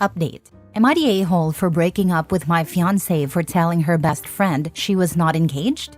Update. Am I the a-hole for breaking up with my fiancée for telling her best friend she was not engaged?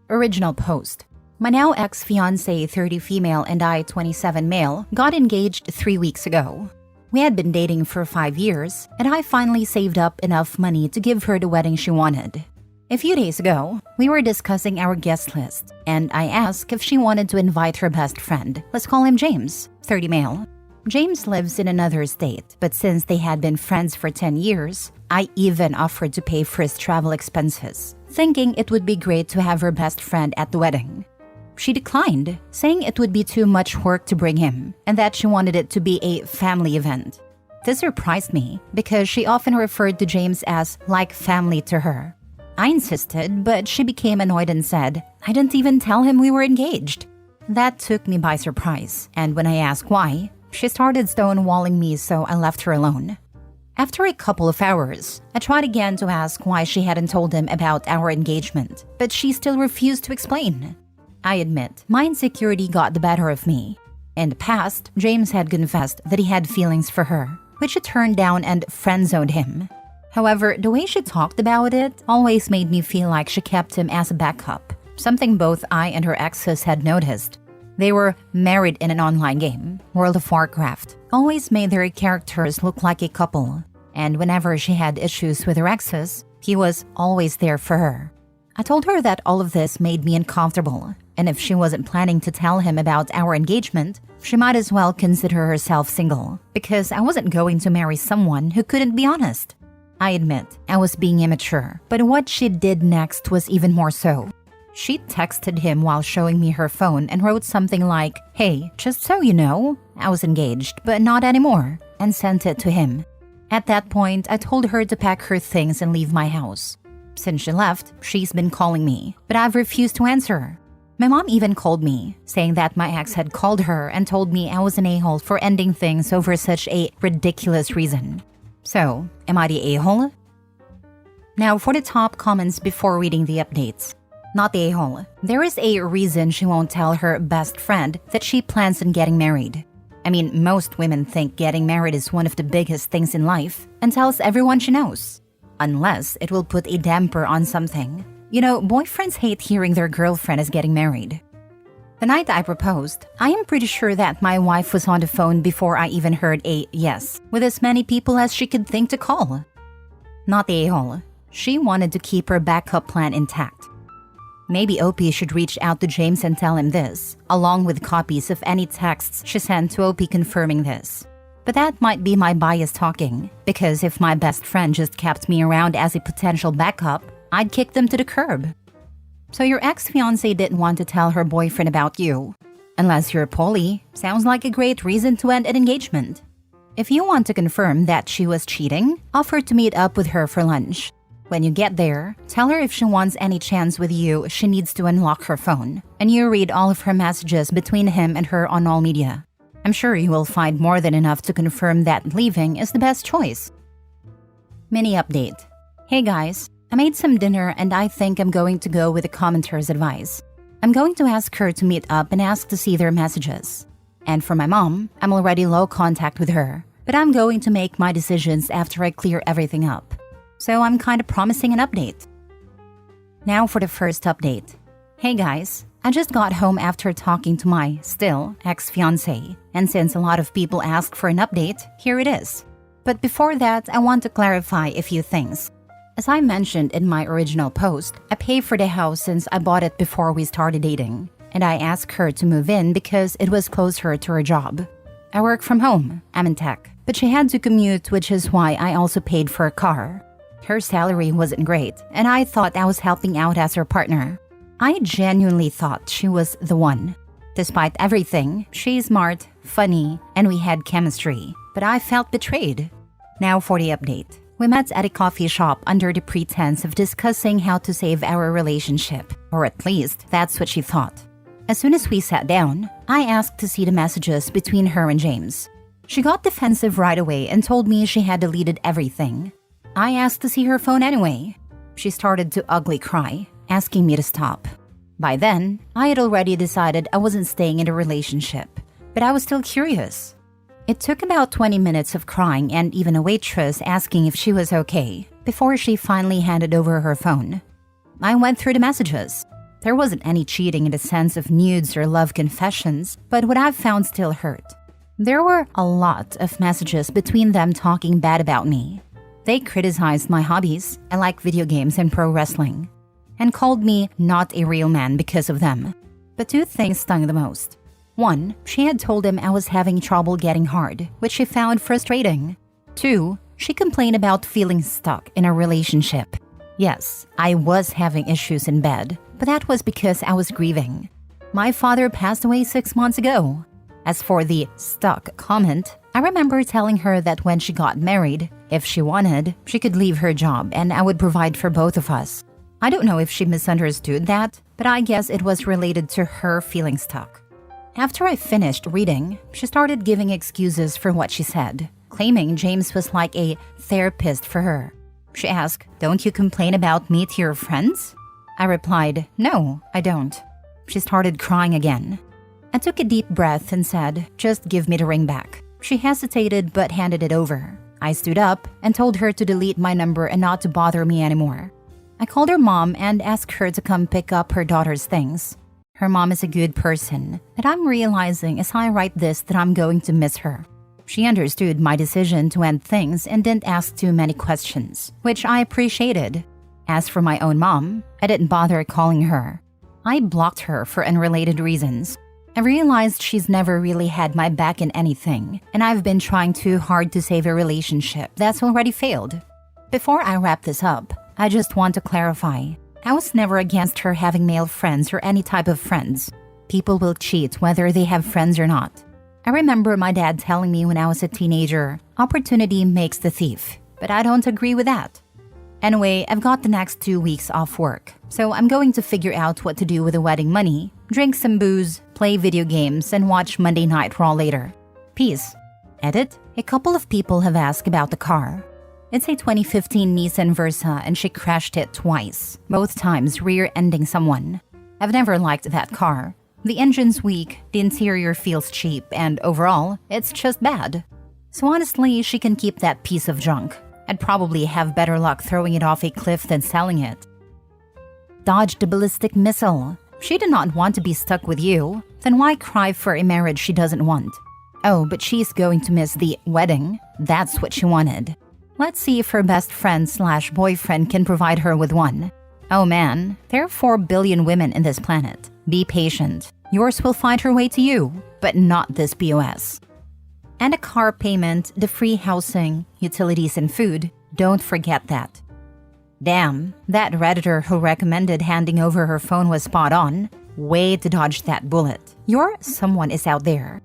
Original post. My now ex-fiancée 30 female and I 27 male got engaged 3 weeks ago. We had been dating for 5 years, and I finally saved up enough money to give her the wedding she wanted. A few days ago, we were discussing our guest list, and I asked if she wanted to invite her best friend. Let's call him James, 30 male. James lives in another state, but since they had been friends for 10 years, I even offered to pay for his travel expenses, thinking it would be great to have her best friend at the wedding. She declined, saying it would be too much work to bring him, and that she wanted it to be a family event. This surprised me, because she often referred to James as like family to her. I insisted, but she became annoyed and said, I didn't even tell him we were engaged. That took me by surprise, and when I asked why, she started stonewalling me, so I left her alone. After a couple of hours, I tried again to ask why she hadn't told him about our engagement, but she still refused to explain. I admit, my insecurity got the better of me. In the past, James had confessed that he had feelings for her, which she turned down and friend-zoned him. However, the way she talked about it always made me feel like she kept him as a backup, something both I and her exes had noticed. They were married in an online game, World of Warcraft, always made their characters look like a couple, and whenever she had issues with her exes, he was always there for her. I told her that all of this made me uncomfortable, and if she wasn't planning to tell him about our engagement, she might as well consider herself single, because I wasn't going to marry someone who couldn't be honest. I admit, I was being immature, but what she did next was even more so. She texted him while showing me her phone and wrote something like, "Hey, just so you know, I was engaged, but not anymore," and sent it to him. At that point, I told her to pack her things and leave my house. Since she left, she's been calling me, but I've refused to answer. My mom even called me, saying that my ex had called her and told me I was an a-hole for ending things over such a ridiculous reason. So, am I the a-hole? Now for the top comments before reading the updates. Not the a-hole. There is a reason she won't tell her best friend that she plans on getting married. I mean, most women think getting married is one of the biggest things in life and tells everyone she knows. Unless it will put a damper on something. You know, boyfriends hate hearing their girlfriend is getting married. The night I proposed, I am pretty sure that my wife was on the phone before I even heard a yes, with as many people as she could think to call. Not the a-hole. She wanted to keep her backup plan intact. Maybe OP should reach out to James and tell him this, along with copies of any texts she sent to OP confirming this. But that might be my bias talking, because if my best friend just kept me around as a potential backup, I'd kick them to the curb. So your ex-fiancée didn't want to tell her boyfriend about you. Unless you're poly, sounds like a great reason to end an engagement. If you want to confirm that she was cheating, offer to meet up with her for lunch. When you get there, tell her if she wants any chance with you, she needs to unlock her phone, and you read all of her messages between him and her on all media. I'm sure you will find more than enough to confirm that leaving is the best choice. Mini update. Hey guys, I made some dinner and I think I'm going to go with the commenter's advice. I'm going to ask her to meet up and ask to see their messages. And for my mom, I'm already low contact with her, but I'm going to make my decisions after I clear everything up. So I'm kind of promising an update. Now for the first update. Hey guys, I just got home after talking to my still ex-fiancé, and since a lot of people asked for an update, here it is. But before that, I want to clarify a few things. As I mentioned in my original post, I pay for the house since I bought it before we started dating, and I asked her to move in because it was closer to her job. I work from home, I'm in tech, but she had to commute, which is why I also paid for a car. Her salary wasn't great, and I thought I was helping out as her partner. I genuinely thought she was the one. Despite everything, she's smart, funny, and we had chemistry, but I felt betrayed. Now for the update. We met at a coffee shop under the pretense of discussing how to save our relationship, or at least that's what she thought. As soon as we sat down, I asked to see the messages between her and James. She got defensive right away and told me she had deleted everything. I asked to see her phone anyway. She started to ugly cry, asking me to stop. By then, I had already decided I wasn't staying in a relationship, but I was still curious. It took about 20 minutes of crying and even a waitress asking if she was okay before she finally handed over her phone. I went through the messages. There wasn't any cheating in the sense of nudes or love confessions, but what I've found still hurt. There were a lot of messages between them talking bad about me. They criticized my hobbies, I like video games and pro wrestling, and called me not a real man because of them. But two things stung the most. One, she had told him I was having trouble getting hard, which she found frustrating. Two, she complained about feeling stuck in a relationship. Yes, I was having issues in bed, but that was because I was grieving. My father passed away 6 months ago. As for the stuck comment, I remember telling her that when she got married, if she wanted, she could leave her job and I would provide for both of us. I don't know if she misunderstood that, but I guess it was related to her feeling stuck. After I finished reading, she started giving excuses for what she said, claiming James was like a therapist for her. She asked, "Don't you complain about me to your friends?" I replied, "No, I don't." She started crying again. I took a deep breath and said, "Just give me the ring back." She hesitated but handed it over. I stood up and told her to delete my number and not to bother me anymore. I called her mom and asked her to come pick up her daughter's things. Her mom is a good person, and I'm realizing as I write this that I'm going to miss her. She understood my decision to end things and didn't ask too many questions, which I appreciated. As for my own mom, I didn't bother calling her. I blocked her for unrelated reasons. I realized she's never really had my back in anything, and I've been trying too hard to save a relationship that's already failed. Before I wrap this up, I just want to clarify. I was never against her having male friends or any type of friends. People will cheat whether they have friends or not. I remember my dad telling me when I was a teenager, opportunity makes the thief, but I don't agree with that. Anyway, I've got the next 2 weeks off work, so I'm going to figure out what to do with the wedding money, drink some booze, play video games, and watch Monday Night Raw later. Peace. Edit. A couple of people have asked about the car. It's a 2015 Nissan Versa and she crashed it twice, both times rear-ending someone. I've never liked that car. The engine's weak, the interior feels cheap, and overall, it's just bad. So honestly, she can keep that piece of junk. I'd probably have better luck throwing it off a cliff than selling it. Dodged a ballistic missile. She did not want to be stuck with you. Then why cry for a marriage she doesn't want? Oh, but she's going to miss the wedding. That's what she wanted. Let's see if her best friend/boyfriend can provide her with one. Oh man, there are 4 billion women in this planet. Be patient. Yours will find her way to you, but not this POS. And a car payment, the free housing, utilities and food, don't forget that. Damn, that Redditor who recommended handing over her phone was spot on. Way to dodge that bullet. Your someone is out there.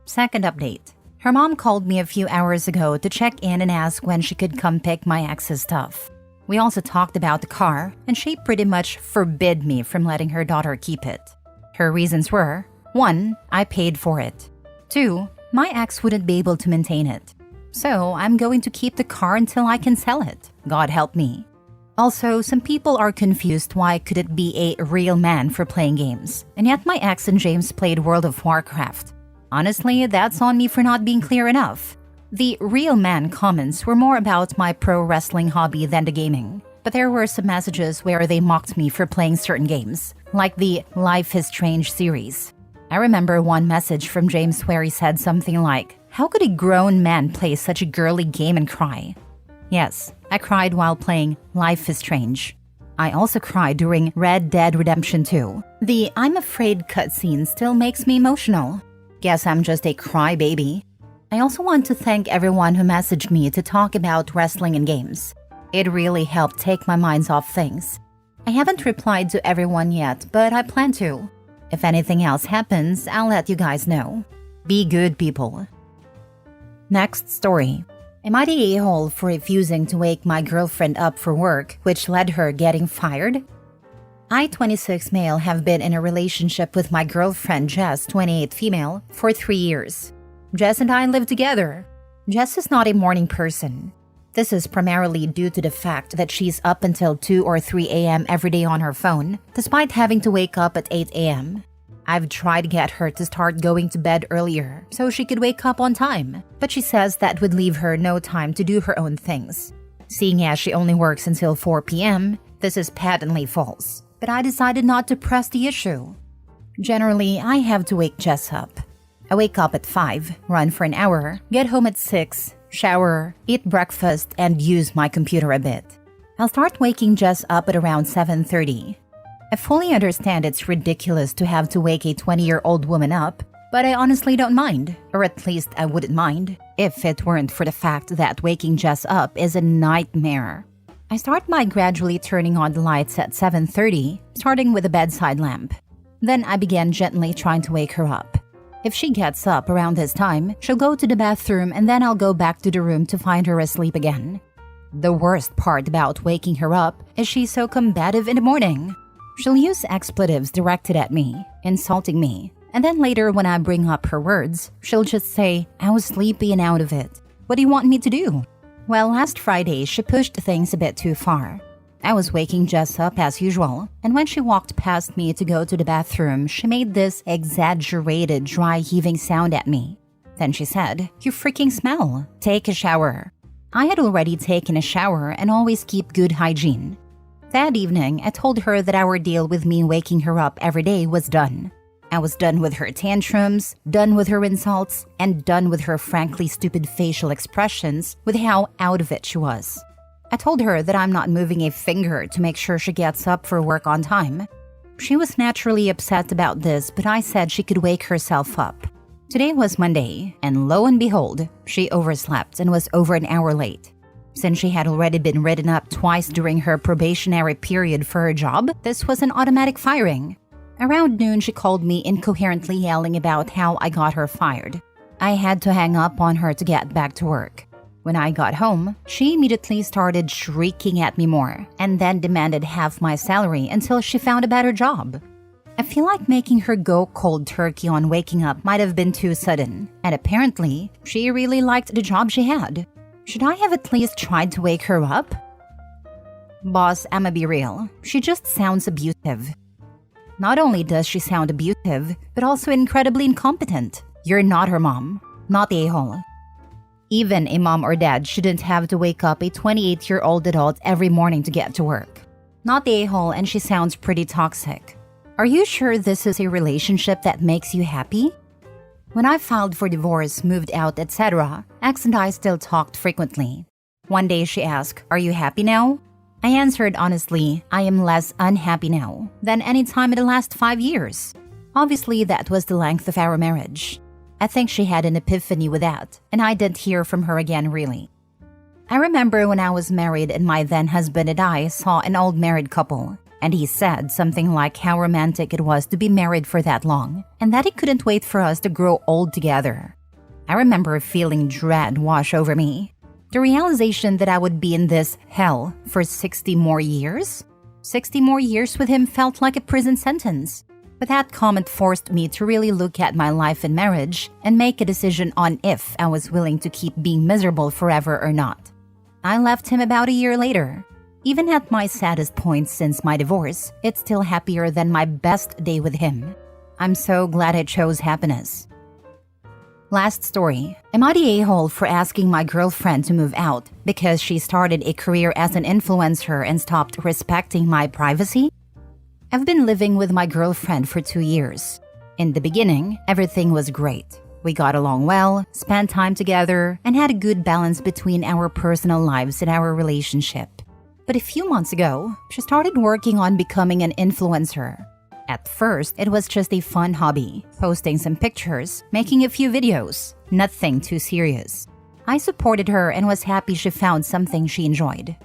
Second update. Her mom called me a few hours ago to check in and ask when she could come pick my ex's stuff. We also talked about the car, and she pretty much forbid me from letting her daughter keep it. Her reasons were, 1, I paid for it. 2, my ex wouldn't be able to maintain it. So I'm going to keep the car until I can sell it. God help me. Also, some people are confused why could it be a real man for playing games, and yet my ex and James played World of Warcraft. Honestly, that's on me for not being clear enough. The real man comments were more about my pro wrestling hobby than the gaming, but there were some messages where they mocked me for playing certain games, like the Life is Strange series. I remember one message from James where he said something like, "How could a grown man play such a girly game and cry?" Yes, I cried while playing Life is Strange. I also cried during Red Dead Redemption 2. The I'm afraid cutscene still makes me emotional. Guess I'm just a crybaby. I also want to thank everyone who messaged me to talk about wrestling and games. It really helped take my minds off things. I haven't replied to everyone yet, but I plan to. If anything else happens, I'll let you guys know. Be good, people. Next story. Am I the a-hole for refusing to wake my girlfriend up for work, which led her getting fired? I, 26 male, have been in a relationship with my girlfriend Jess, 28 female, for 3 years. Jess and I live together. Jess is not a morning person. This is primarily due to the fact that she's up until 2 or 3 a.m. every day on her phone, despite having to wake up at 8 a.m. I've tried to get her to start going to bed earlier so she could wake up on time, but she says that would leave her no time to do her own things. Seeing as she only works until 4 p.m., this is patently false, but I decided not to press the issue. Generally, I have to wake Jess up. I wake up at 5, run for an hour, get home at 6, shower, eat breakfast, and use my computer a bit. I'll start waking Jess up at around 7:30. I fully understand it's ridiculous to have to wake a 20-year-old woman up, but I honestly don't mind, or at least I wouldn't mind, if it weren't for the fact that waking Jess up is a nightmare. I start by gradually turning on the lights at 7:30, starting with a bedside lamp. Then I begin gently trying to wake her up. If she gets up around this time, she'll go to the bathroom and then I'll go back to the room to find her asleep again. The worst part about waking her up is she's so combative in the morning. She'll use expletives directed at me, insulting me, and then later when I bring up her words, she'll just say, "I was sleepy and out of it. What do you want me to do?" Well, last Friday, she pushed things a bit too far. I was waking Jess up as usual, and when she walked past me to go to the bathroom, she made this exaggerated dry heaving sound at me. Then she said, "You freaking smell. Take a shower." I had already taken a shower and always keep good hygiene. That evening, I told her that our deal with me waking her up every day was done. I was done with her tantrums, done with her insults, and done with her frankly stupid facial expressions with how out of it she was. I told her that I'm not moving a finger to make sure she gets up for work on time. She was naturally upset about this, but I said she could wake herself up. Today was Monday, and lo and behold, she overslept and was over an hour late. Since she had already been written up twice during her probationary period for her job, this was an automatic firing. Around noon, she called me incoherently yelling about how I got her fired. I had to hang up on her to get back to work. When I got home, she immediately started shrieking at me more and then demanded half my salary until she found a better job. I feel like making her go cold turkey on waking up might have been too sudden, and apparently, she really liked the job she had. Should I have at least tried to wake her up? Boss, I'ma be real. She just sounds abusive. Not only does she sound abusive, but also incredibly incompetent. You're not her mom, not the a-hole. Even a mom or dad shouldn't have to wake up a 28-year-old adult every morning to get to work. Not the a-hole, and she sounds pretty toxic. Are you sure this is a relationship that makes you happy? When I filed for divorce, moved out, etc., ex and I still talked frequently. One day she asked, "Are you happy now?" I answered honestly, I am less unhappy now than any time in the last 5 years. Obviously, that was the length of our marriage. I think she had an epiphany with that, and I didn't hear from her again really. I remember when I was married and my then husband and I saw an old married couple, and he said something like how romantic it was to be married for that long, and that he couldn't wait for us to grow old together. I remember feeling dread wash over me. The realization that I would be in this hell for 60 more years? 60 more years with him felt like a prison sentence. But that comment forced me to really look at my life and marriage and make a decision on if I was willing to keep being miserable forever or not. I left him about a year later. Even at my saddest point since my divorce, it's still happier than my best day with him. I'm so glad I chose happiness. Last story. Am I the a-hole for asking my girlfriend to move out because she started a career as an influencer and stopped respecting my privacy? I've been living with my girlfriend for 2 years. In the beginning, everything was great. We got along well, spent time together, and had a good balance between our personal lives and our relationship. But a few months ago, she started working on becoming an influencer. At first, it was just a fun hobby, posting some pictures, making a few videos, nothing too serious. I supported her and was happy she found something she enjoyed.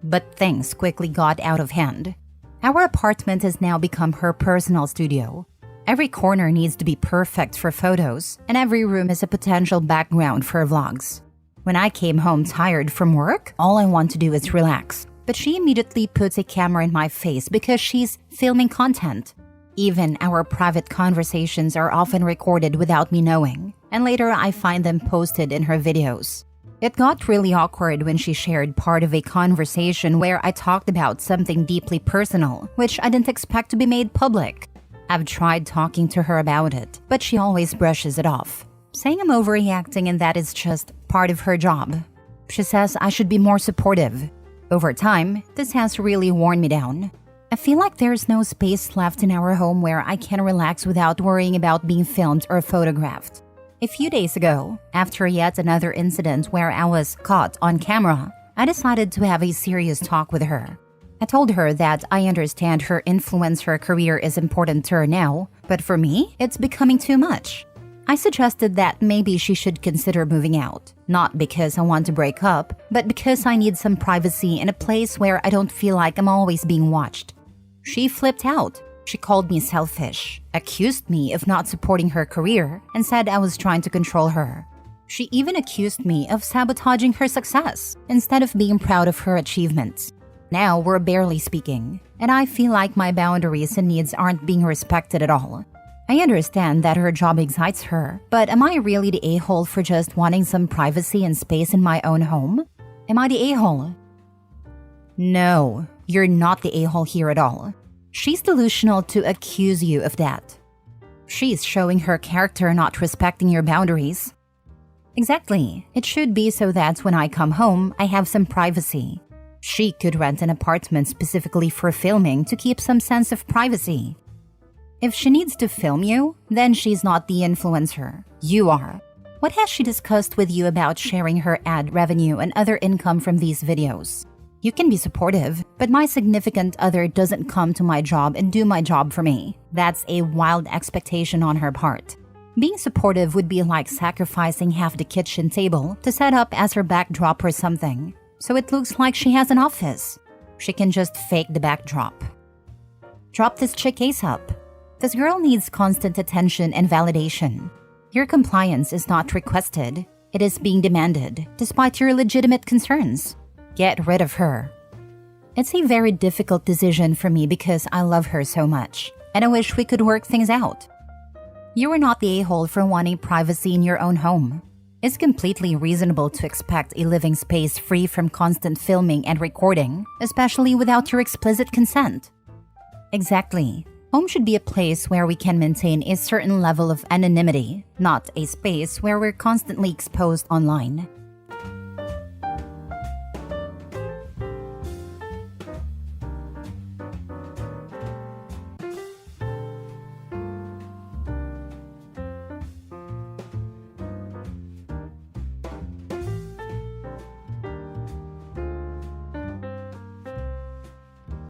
But things quickly got out of hand. Our apartment has now become her personal studio. Every corner needs to be perfect for photos, and every room is a potential background for vlogs. When I came home tired from work, all I want to do is relax. But she immediately puts a camera in my face because she's filming content. Even our private conversations are often recorded without me knowing, and later I find them posted in her videos. It got really awkward when she shared part of a conversation where I talked about something deeply personal, which I didn't expect to be made public. I've tried talking to her about it, but she always brushes it off, saying I'm overreacting and that is just part of her job. She says I should be more supportive. Over time, this has really worn me down. I feel like there's no space left in our home where I can relax without worrying about being filmed or photographed. A few days ago, after yet another incident where I was caught on camera, I decided to have a serious talk with her. I told her that I understand her influencer career is important to her now, but for me, it's becoming too much. I suggested that maybe she should consider moving out, not because I want to break up, but because I need some privacy in a place where I don't feel like I'm always being watched. She flipped out. She called me selfish, accused me of not supporting her career, and said I was trying to control her. She even accused me of sabotaging her success instead of being proud of her achievements. Now we're barely speaking, and I feel like my boundaries and needs aren't being respected at all. I understand that her job excites her, but am I really the a-hole for just wanting some privacy and space in my own home? Am I the a-hole? No, you're not the a-hole here at all. She's delusional to accuse you of that. She's showing her character not respecting your boundaries. Exactly. It should be so that when I come home, I have some privacy. She could rent an apartment specifically for filming to keep some sense of privacy. If she needs to film you, then she's not the influencer. You are. What has she discussed with you about sharing her ad revenue and other income from these videos? You can be supportive, but my significant other doesn't come to my job and do my job for me. That's a wild expectation on her part. Being supportive would be like sacrificing half the kitchen table to set up as her backdrop or something, so it looks like she has an office. She can just fake the backdrop. Drop this chick ASAP. This girl needs constant attention and validation. Your compliance is not requested. It is being demanded, despite your legitimate concerns. Get rid of her. It's a very difficult decision for me because I love her so much, and I wish we could work things out. You are not the a-hole for wanting privacy in your own home. It's completely reasonable to expect a living space free from constant filming and recording, especially without your explicit consent. Exactly. Home should be a place where we can maintain a certain level of anonymity, not a space where we're constantly exposed online.